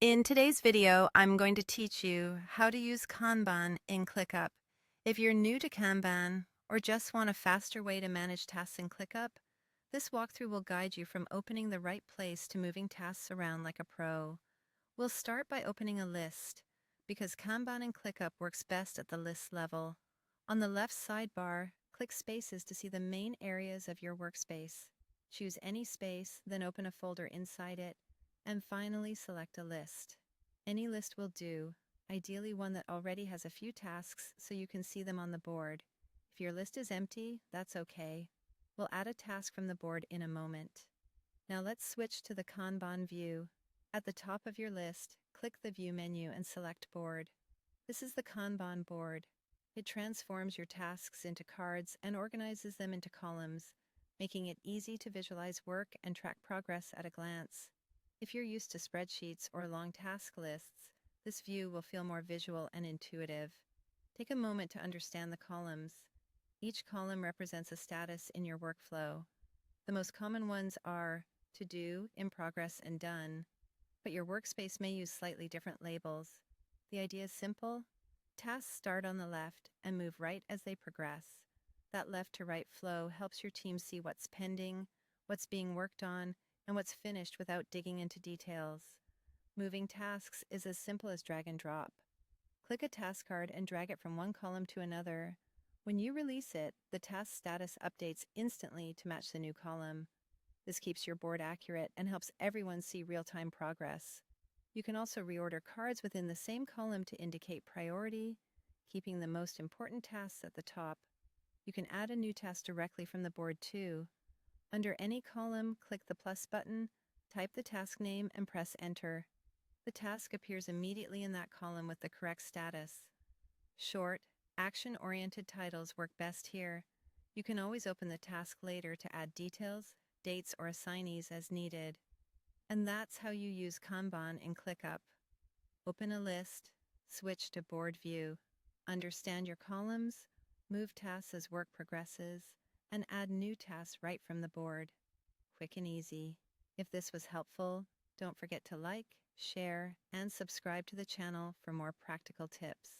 In today's video, I'm going to teach you how to use Kanban in ClickUp. If you're new to Kanban or just want a faster way to manage tasks in ClickUp, this walkthrough will guide you from opening the right place to moving tasks around like a pro. We'll start by opening a list, because Kanban in ClickUp works best at the list level. On the left sidebar, click Spaces to see the main areas of your workspace. Choose any space, then open a folder inside it, and finally select a list. Any list will do, ideally one that already has a few tasks so you can see them on the board. If your list is empty, that's okay. We'll add a task from the board in a moment. Now let's switch to the Kanban view. At the top of your list, click the View menu and select Board. This is the Kanban board. It transforms your tasks into cards and organizes them into columns, making it easy to visualize work and track progress at a glance. If you're used to spreadsheets or long task lists, this view will feel more visual and intuitive. Take a moment to understand the columns. Each column represents a status in your workflow. The most common ones are To Do, In Progress, and Done, but your workspace may use slightly different labels. The idea is simple. Tasks start on the left and move right as they progress. That left to right flow helps your team see what's pending, what's being worked on, and what's finished without digging into details. Moving tasks is as simple as drag and drop. Click a task card and drag it from one column to another. When you release it, the task status updates instantly to match the new column. This keeps your board accurate and helps everyone see real-time progress. You can also reorder cards within the same column to indicate priority, keeping the most important tasks at the top. You can add a new task directly from the board too. Under any column, click the plus button, type the task name, and press Enter. The task appears immediately in that column with the correct status. Short, action-oriented titles work best here. You can always open the task later to add details, dates, or assignees as needed. And that's how you use Kanban in ClickUp. Open a list, switch to board view, understand your columns, move tasks as work progresses, and add new tasks right from the board. Quick and easy. If this was helpful, don't forget to like, share, and subscribe to the channel for more practical tips.